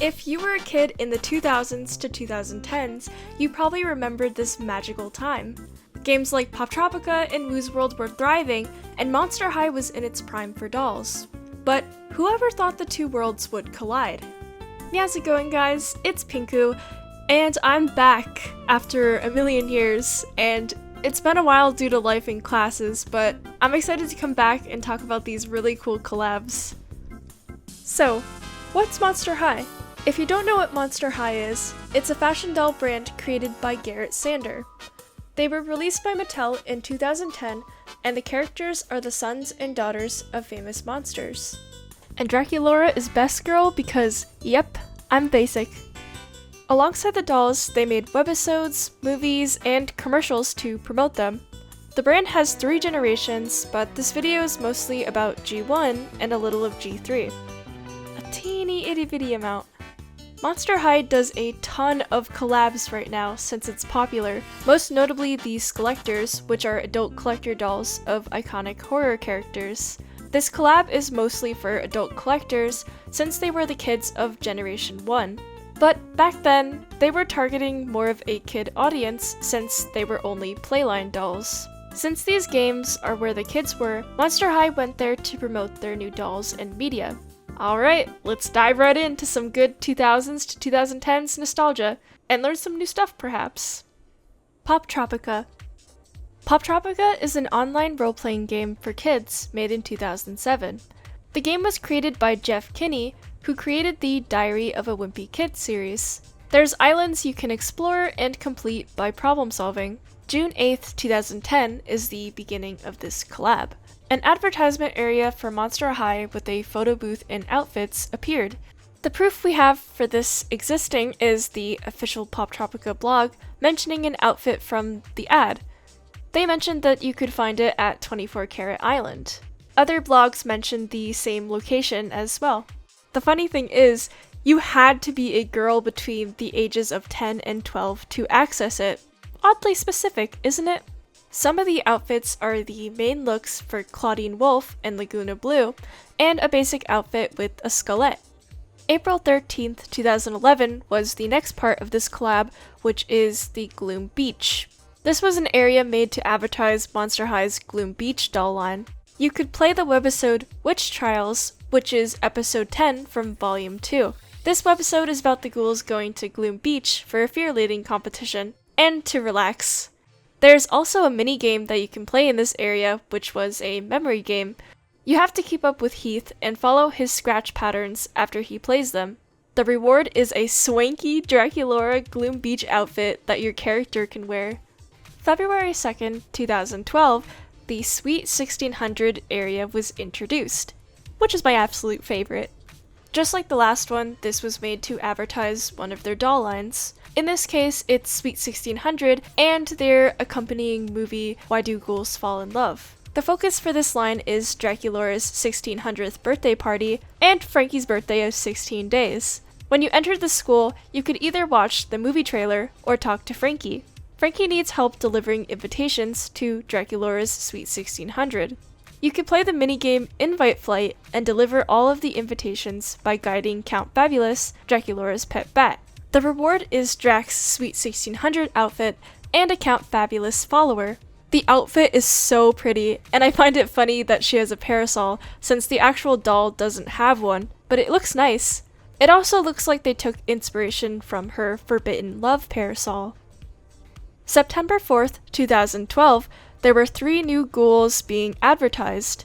If you were a kid in the 2000s to 2010s, you probably remembered this magical time. Games like Poptropica and Wooorld were thriving, and Monster High was in its prime for dolls. But whoever thought the two worlds would collide? How's it going, guys? It's Pinku, and I'm back after a million years, and it's been a while due to life and classes, but I'm excited to come back and talk about these really cool collabs. So, what's Monster High? If you don't know what Monster High is, it's a fashion doll brand created by Garrett Sander. They were released by Mattel in 2010, and the characters are the sons and daughters of famous monsters. And Draculaura is best girl because, yep, I'm basic. Alongside the dolls, they made webisodes, movies, and commercials to promote them. The brand has 3 generations, but this video is mostly about G1 and a little of G3. A teeny itty bitty amount. Monster High does a ton of collabs right now since it's popular, most notably the Schlatts, which are adult collector dolls of iconic horror characters. This collab is mostly for adult collectors since they were the kids of Generation 1. But back then, they were targeting more of a kid audience since they were only playline dolls. Since these games are where the kids were, Monster High went there to promote their new dolls and media. Alright, let's dive right into some good 2000s to 2010s nostalgia, and learn some new stuff perhaps. Poptropica. Poptropica is an online role-playing game for kids made in 2007. The game was created by Jeff Kinney, who created the Diary of a Wimpy Kid series. There's islands you can explore and complete by problem solving. June 8th, 2010 is the beginning of this collab. An advertisement area for Monster High with a photo booth and outfits appeared. The proof we have for this existing is the official Poptropica blog mentioning an outfit from the ad. They mentioned that you could find it at 24 Carat Island. Other blogs mentioned the same location as well. The funny thing is, you had to be a girl between the ages of 10 and 12 to access it. Oddly specific, isn't it? Some of the outfits are the main looks for Claudine Wolf and Laguna Blue, and a basic outfit with a skullet. April 13th, 2011 was the next part of this collab, which is the Gloom Beach. This was an area made to advertise Monster High's Gloom Beach doll line. You could play the webisode Witch Trials, which is episode 10 from volume 2. This webisode is about the ghouls going to Gloom Beach for a fear-leading competition, and to relax. There's also a mini-game that you can play in this area, which was a memory game. You have to keep up with Heath and follow his scratch patterns after he plays them. The reward is a swanky Draculaura Gloom Beach outfit that your character can wear. February 2nd, 2012, the Sweet 1600 area was introduced, which is my absolute favorite. Just like the last one, this was made to advertise one of their doll lines. In this case, it's Sweet 1600 and their accompanying movie Why Do Ghouls Fall in Love. The focus for this line is Draculaura's 1600th birthday party and Frankie's birthday of 16 days. When you entered the school, you could either watch the movie trailer or talk to Frankie. Frankie needs help delivering invitations to Draculaura's Sweet 1600. You could play the minigame Invite Flight and deliver all of the invitations by guiding Count Fabulous, Draculaura's pet bat. The reward is Drac's Sweet 1600 outfit and a Count Fabulous follower. The outfit is so pretty, and I find it funny that she has a parasol since the actual doll doesn't have one, but it looks nice. It also looks like they took inspiration from her Forbidden Love parasol. September 4th, 2012, there were 3 new ghouls being advertised.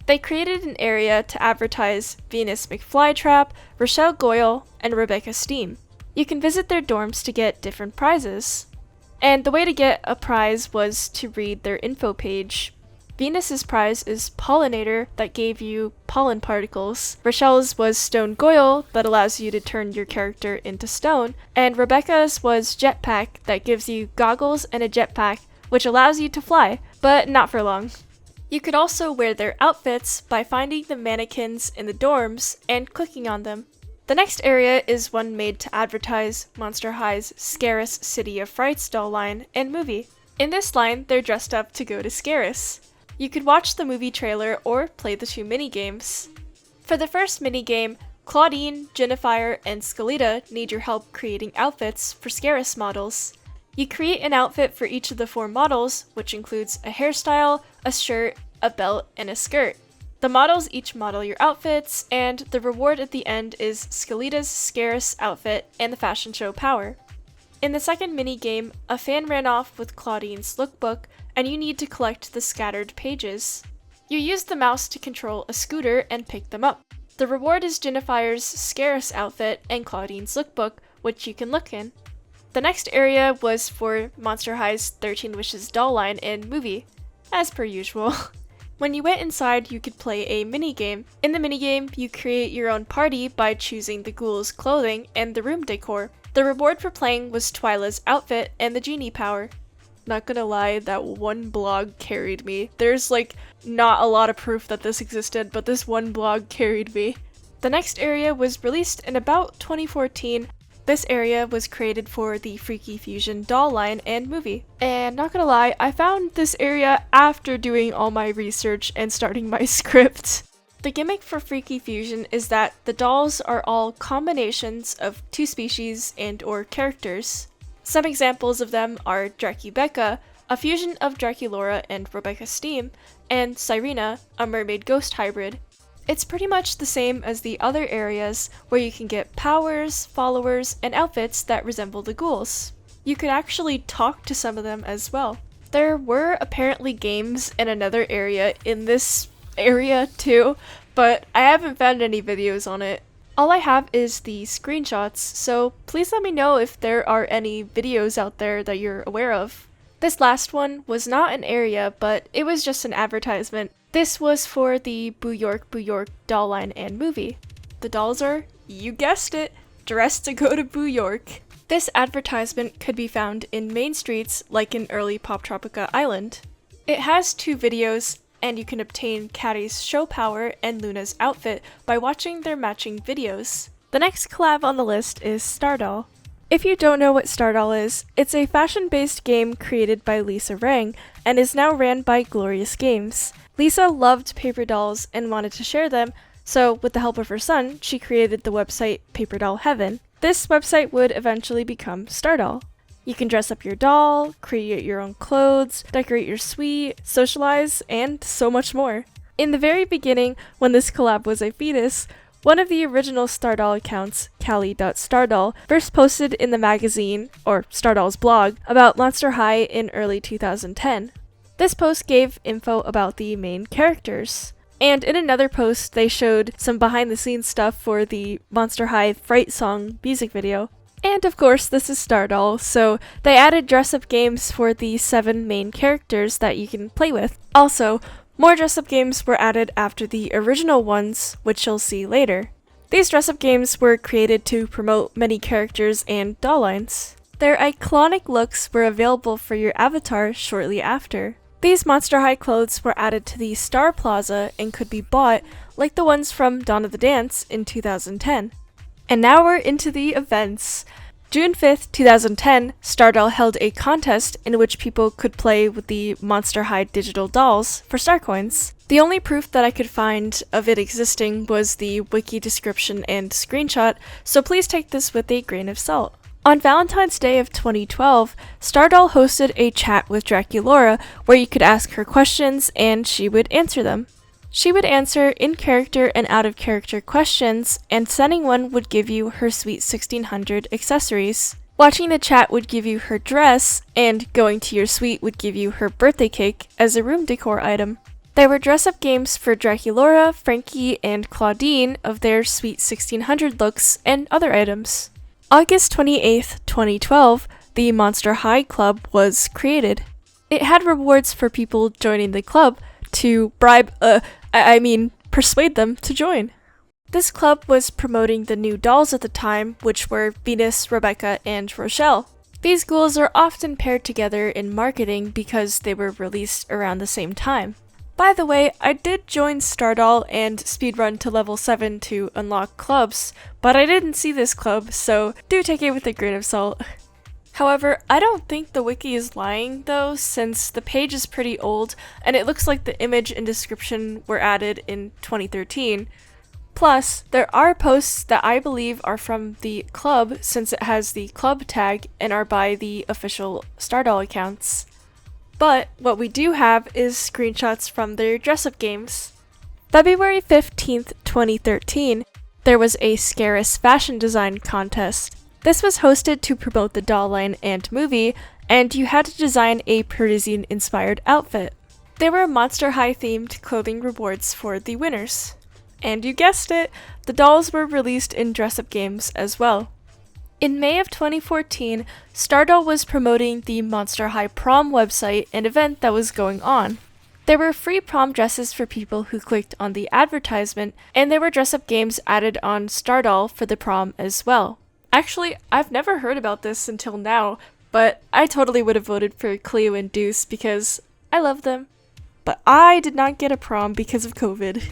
They created an area to advertise Venus McFlytrap, Rochelle Goyle, and Rebecca Steam. You can visit their dorms to get different prizes. And the way to get a prize was to read their info page. Venus's prize is Pollinator that gave you pollen particles. Rochelle's was Stone Goyle that allows you to turn your character into stone. And Rebecca's was Jetpack that gives you goggles and a jetpack, which allows you to fly, but not for long. You could also wear their outfits by finding the mannequins in the dorms and clicking on them. The next area is one made to advertise Monster High's Scaris City of Frights doll line and movie. In this line, they're dressed up to go to Scaris. You could watch the movie trailer or play the 2 minigames. For the first minigame, Claudine, Jennifer, and Skelita need your help creating outfits for Scarus models. You create an outfit for each of the 4 models, which includes a hairstyle, a shirt, a belt, and a skirt. The models each model your outfits, and the reward at the end is Skelita's Scarus outfit and the fashion show power. In the second minigame, a fan ran off with Claudine's lookbook, and you need to collect the scattered pages. You use the mouse to control a scooter and pick them up. The reward is Jennifer's Scarus outfit and Claudine's lookbook, which you can look in. The next area was for Monster High's 13 Wishes doll line and movie, as per usual. When you went inside, you could play a minigame. In the minigame, you create your own party by choosing the ghoul's clothing and the room decor. The reward for playing was Twyla's outfit and the genie power. Not gonna lie, that one blog carried me. There's not a lot of proof that this existed, but this one blog carried me. The next area was released in about 2014. This area was created for the Freaky Fusion doll line and movie. And not gonna lie, I found this area after doing all my research and starting my script. The gimmick for Freaky Fusion is that the dolls are all combinations of 2 species and/or characters. Some examples of them are Dracubeca, a fusion of Draculaura and Rebecca Steam, and Sirena, a mermaid ghost hybrid. It's pretty much the same as the other areas where you can get powers, followers, and outfits that resemble the ghouls. You could actually talk to some of them as well. There were apparently games in another area in this area too, but I haven't found any videos on it. All I have is the screenshots, so please let me know if there are any videos out there that you're aware of. This last one was not an area, but it was just an advertisement. This was for the Boo York doll line and movie. The dolls are, you guessed it, dressed to go to Boo York. This advertisement could be found in main streets like in early Poptropica Island. It has 2 videos, and you can obtain Caddy's show power and Luna's outfit by watching their matching videos. The next collab on the list is Stardoll. If you don't know what Stardoll is, it's a fashion-based game created by Lisa Rang and is now ran by Glorious Games. Lisa loved paper dolls and wanted to share them, so with the help of her son, she created the website Paper Doll Heaven. This website would eventually become Stardoll. You can dress up your doll, create your own clothes, decorate your suite, socialize, and so much more. In the very beginning, when this collab was a fetus, one of the original Stardoll accounts, Callie.Stardoll, first posted in the magazine, or Stardoll's blog, about Monster High in early 2010. This post gave info about the main characters. And in another post, they showed some behind-the-scenes stuff for the Monster High Fright Song music video. And of course, this is Stardoll, so they added dress-up games for the 7 main characters that you can play with. Also, more dress-up games were added after the original ones, which you'll see later. These dress-up games were created to promote many characters and doll lines. Their iconic looks were available for your avatar shortly after. These Monster High clothes were added to the Star Plaza and could be bought, like the ones from Dawn of the Dance in 2010. And now we're into the events. June 5th, 2010, Stardoll held a contest in which people could play with the Monster High digital dolls for star coins. The only proof that I could find of it existing was the wiki description and screenshot, so please take this with a grain of salt. On Valentine's Day of 2012, Stardoll hosted a chat with Draculaura where you could ask her questions and she would answer them. She would answer in-character and out-of-character questions, and sending one would give you her Sweet 1600 accessories. Watching the chat would give you her dress, and going to your suite would give you her birthday cake as a room decor item. There were dress-up games for Draculaura, Frankie, and Claudine of their Sweet 1600 looks and other items. August 28th, 2012, the Monster High Club was created. It had rewards for people joining the club to persuade them to join. This club was promoting the new dolls at the time, which were Venus, Rebecca, and Rochelle. These ghouls are often paired together in marketing because they were released around the same time. By the way, I did join Stardoll and speedrun to level 7 to unlock clubs, but I didn't see this club, so do take it with a grain of salt. However, I don't think the wiki is lying though, since the page is pretty old and it looks like the image and description were added in 2013. Plus, there are posts that I believe are from the club since it has the club tag and are by the official Stardoll accounts. But what we do have is screenshots from their dress-up games. February 15th, 2013, there was a Scarus fashion design contest. This was hosted to promote the doll line and movie, and you had to design a Parisian-inspired outfit. There were Monster High-themed clothing rewards for the winners. And you guessed it, the dolls were released in dress-up games as well. In May of 2014, Stardoll was promoting the Monster High prom website and event that was going on. There were free prom dresses for people who clicked on the advertisement, and there were dress-up games added on Stardoll for the prom as well. Actually, I've never heard about this until now, but I totally would have voted for Cleo and Deuce because I love them. But I did not get a prom because of COVID.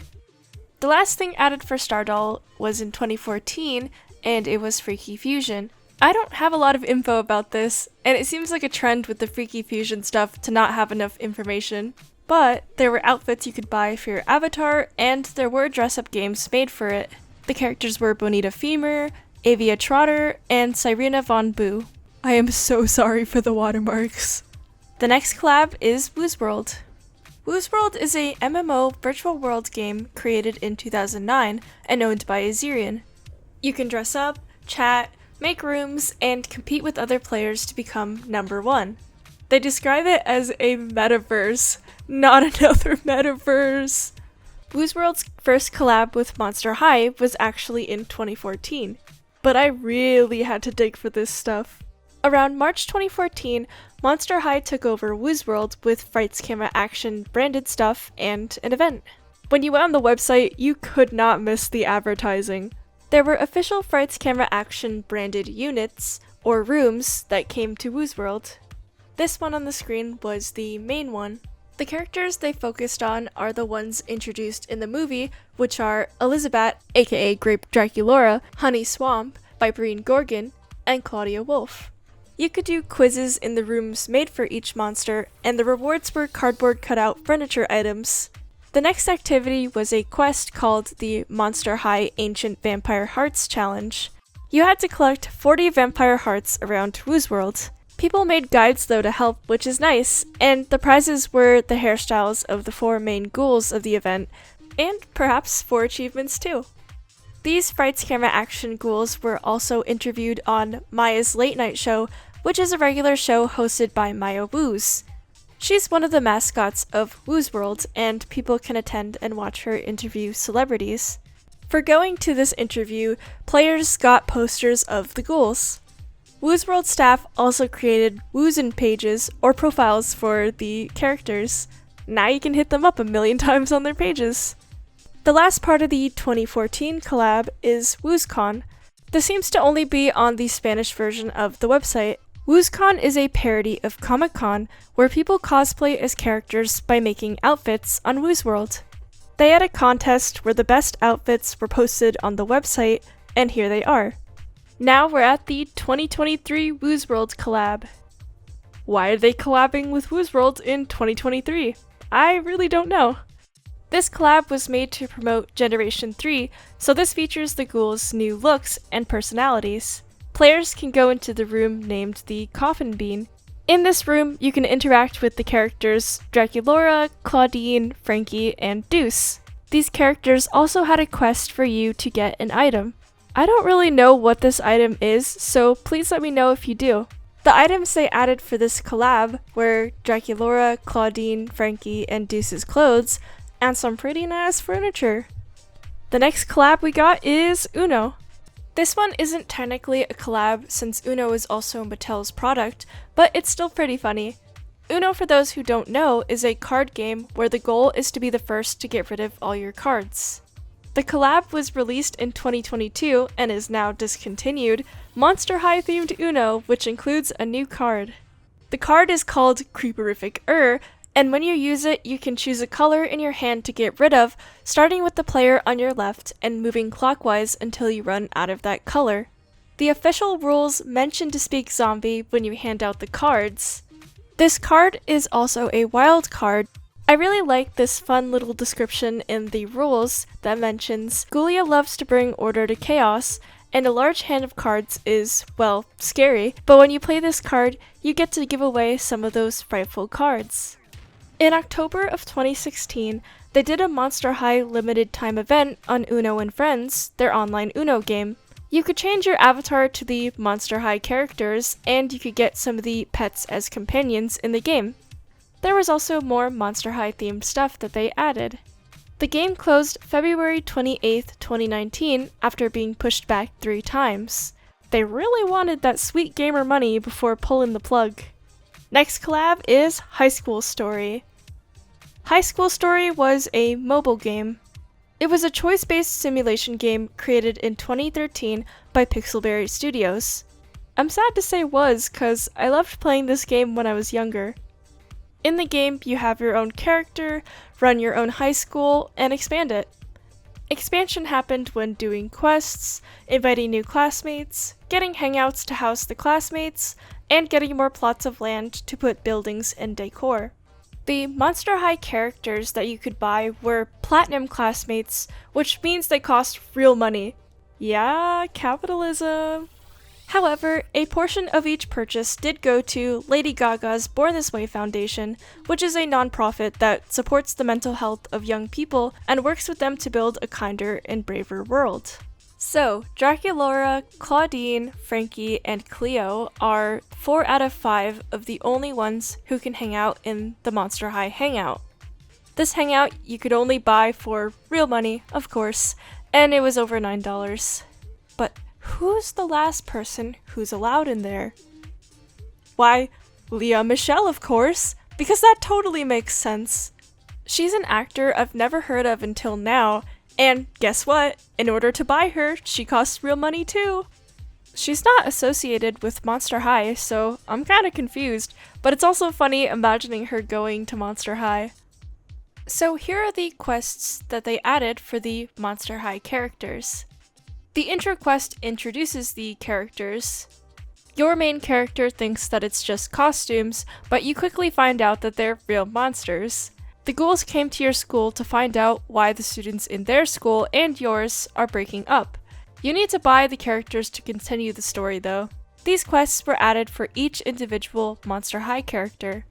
The last thing added for Stardoll was in 2014, and it was Freaky Fusion. I don't have a lot of info about this, and it seems like a trend with the Freaky Fusion stuff to not have enough information. But there were outfits you could buy for your avatar, and there were dress-up games made for it. The characters were Bonita Femur, Avia Trotter, and Cyrena Von Boo. I am so sorry for the watermarks. The next collab is Wooorld. Wooorld is a MMO virtual world game created in 2009 and owned by Azerion. You can dress up, chat, make rooms, and compete with other players to become number one. They describe it as a metaverse, not another metaverse. Wooorld's first collab with Monster High was actually in 2014, but I really had to dig for this stuff. Around March 2014, Monster High took over Wooorld with Frights Camera Action branded stuff and an event. When you went on the website, you could not miss the advertising. There were official Frights Camera Action branded units, or rooms, that came to Wooorld. This one on the screen was the main one. The characters they focused on are the ones introduced in the movie, which are Elizabeth, aka Grape Draculaura, Honey Swamp, Viperine Gorgon, and Claudia Wolf. You could do quizzes in the rooms made for each monster, and the rewards were cardboard cutout furniture items. The next activity was a quest called the Monster High Ancient Vampire Hearts Challenge. You had to collect 40 vampire hearts around Wooorld. People made guides though to help, which is nice, and the prizes were the hairstyles of the 4 main ghouls of the event, and perhaps 4 achievements too. These Frights Camera Action ghouls were also interviewed on Maya's Late Night Show, which is a regular show hosted by Maya Woos. She's one of the mascots of Wooorld, and people can attend and watch her interview celebrities. For going to this interview, players got posters of the ghouls. Wooorld staff also created Woozen pages or profiles for the characters. Now you can hit them up a million times on their pages. The last part of the 2014 collab is WoosCon. This seems to only be on the Spanish version of the website. WoosCon is a parody of Comic-Con where people cosplay as characters by making outfits on Wooorld. They had a contest where the best outfits were posted on the website, and here they are. Now we're at the 2023 Wooorld collab. Why are they collabing with Wooorld in 2023? I really don't know. This collab was made to promote Generation 3, so this features the ghouls' new looks and personalities. Players can go into the room named the Coffin Bean. In this room, you can interact with the characters Draculaura, Claudine, Frankie, and Deuce. These characters also had a quest for you to get an item. I don't really know what this item is, so please let me know if you do. The items they added for this collab were Draculaura, Claudine, Frankie, and Deuce's clothes, and some pretty nice furniture. The next collab we got is Uno. This one isn't technically a collab since Uno is also Mattel's product, but it's still pretty funny. Uno, for those who don't know, is a card game where the goal is to be the first to get rid of all your cards. The collab was released in 2022 and is now discontinued, Monster High themed Uno, which includes a new card. The card is called Creeperific and when you use it, you can choose a color in your hand to get rid of, starting with the player on your left and moving clockwise until you run out of that color. The official rules mention to speak zombie when you hand out the cards. This card is also a wild card, I really like this fun little description in the rules that mentions Ghoulia loves to bring order to chaos, and a large hand of cards is, well, scary, but when you play this card, you get to give away some of those frightful cards. In October of 2016, they did a Monster High limited time event on Uno and Friends, their online Uno game. You could change your avatar to the Monster High characters, and you could get some of the pets as companions in the game. There was also more Monster High themed stuff that they added. The game closed February 28th, 2019 after being pushed back 3 times. They really wanted that sweet gamer money before pulling the plug. Next collab is High School Story. High School Story was a mobile game. It was a choice-based simulation game created in 2013 by Pixelberry Studios. I'm sad to say was, cause I loved playing this game when I was younger. In the game, you have your own character, run your own high school, and expand it. Expansion happened when doing quests, inviting new classmates, getting hangouts to house the classmates, and getting more plots of land to put buildings and decor. The Monster High characters that you could buy were Platinum classmates, which means they cost real money. Yeah, capitalism. However, a portion of each purchase did go to Lady Gaga's Born This Way Foundation, which is a nonprofit that supports the mental health of young people and works with them to build a kinder and braver world. So, Draculaura, Claudine, Frankie, and Cleo are 4 out of 5 of the only ones who can hang out in the Monster High Hangout. This hangout you could only buy for real money, of course, and it was over $9. But who's the last person who's allowed in there? Why, Lea Michele, of course, because that totally makes sense. She's an actor I've never heard of until now, and guess what? In order to buy her, she costs real money too. She's not associated with Monster High, so I'm kinda confused, but it's also funny imagining her going to Monster High. So here are the quests that they added for the Monster High characters. The intro quest introduces the characters. Your main character thinks that it's just costumes, but you quickly find out that they're real monsters. The ghouls came to your school to find out why the students in their school and yours are breaking up. You need to buy the characters to continue the story though. These quests were added for each individual Monster High character.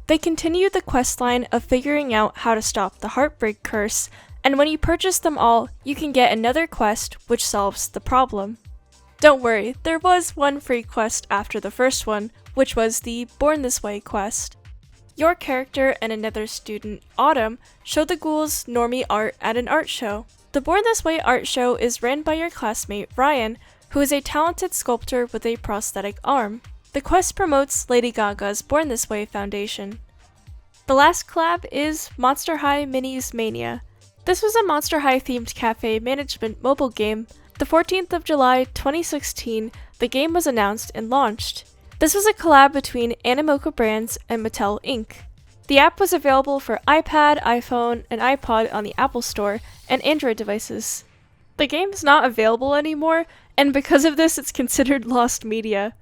They continue the questline of figuring out how to stop the heartbreak curse, and when you purchase them all, you can get another quest which solves the problem. Don't worry, there was one free quest after the first one, which was the Born This Way quest. Your character and another student, Autumn, showed the ghouls normie art at an art show. The Born This Way art show is ran by your classmate, Ryan, who is a talented sculptor with a prosthetic arm. The quest promotes Lady Gaga's Born This Way Foundation. The last collab is Monster High Minis Mania. This was a Monster High themed cafe management mobile game. The 14th of July 2016, the game was announced and launched. This was a collab between Animoca Brands and Mattel Inc. The app was available for iPad, iPhone, and iPod on the Apple Store, and Android devices. The game is not available anymore, and because of this it's considered lost media.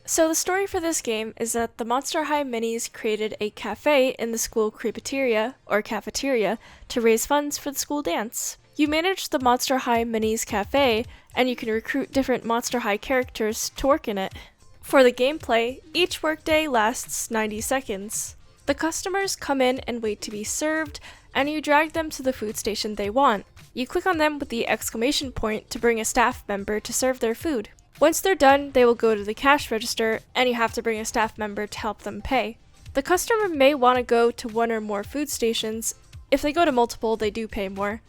So the story for this game is that the Monster High Minis created a cafe in the school crepeteria, or cafeteria, to raise funds for the school dance. You manage the Monster High Minis cafe, and you can recruit different Monster High characters to work in it. For the gameplay, each workday lasts 90 seconds. The customers come in and wait to be served, and you drag them to the food station they want. You click on them with the exclamation point to bring a staff member to serve their food. Once they're done, they will go to the cash register, and you have to bring a staff member to help them pay. The customer may want to go to one or more food stations. If they go to multiple, they do pay more.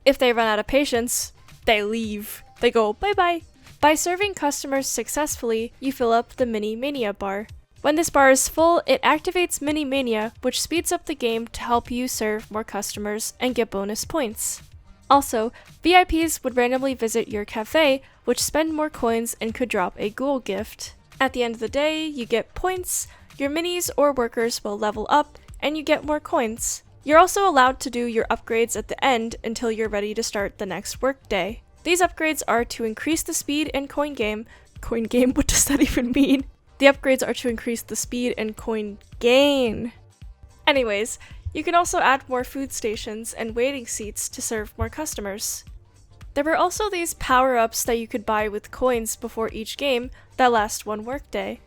If they run out of patience, they leave. They go bye-bye. By serving customers successfully, you fill up the Mini Mania bar. When this bar is full, it activates Mini Mania, which speeds up the game to help you serve more customers and get bonus points. Also, VIPs would randomly visit your cafe, which spend more coins and could drop a ghoul gift. At the end of the day, you get points, your minis or workers will level up, and you get more coins. You're also allowed to do your upgrades at the end until you're ready to start the next workday. These upgrades are to increase the speed and coin game. Coin game? What does that even mean? The upgrades are to increase the speed and coin gain. Anyways, You can also add more food stations and waiting seats to serve more customers. There were also these power-ups that you could buy with coins before each game that last one workday.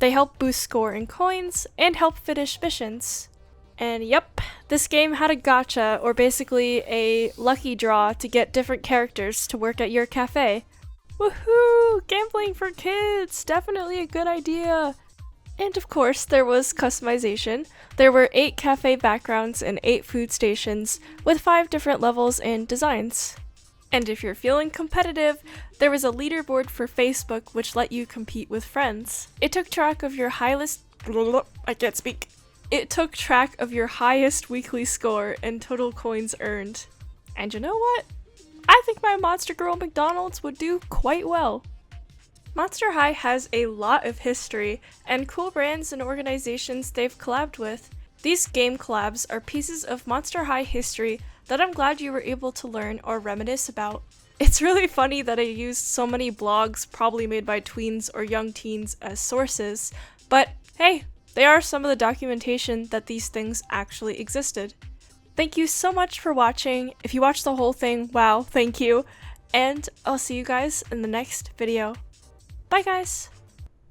They help boost score in coins and help finish missions. And yep, this game had a gacha, or basically a lucky draw to get different characters to work at your cafe. Woohoo! Gambling for kids! Definitely a good idea! And of course, there was customization. There were 8 cafe backgrounds and 8 food stations, with 5 different levels and designs. And if you're feeling competitive, there was a leaderboard for Facebook which let you compete with friends. It took track of your It took track of your highest weekly score and total coins earned. And you know what? I think my Monster Girl McDonald's would do quite well. Monster High has a lot of history and cool brands and organizations they've collabed with. These game collabs are pieces of Monster High history that I'm glad you were able to learn or reminisce about. It's really funny that I used so many blogs probably made by tweens or young teens as sources, but hey, they are some of the documentation that these things actually existed. Thank you so much for watching. If you watched the whole thing, wow, thank you. And I'll see you guys in the next video. Bye guys!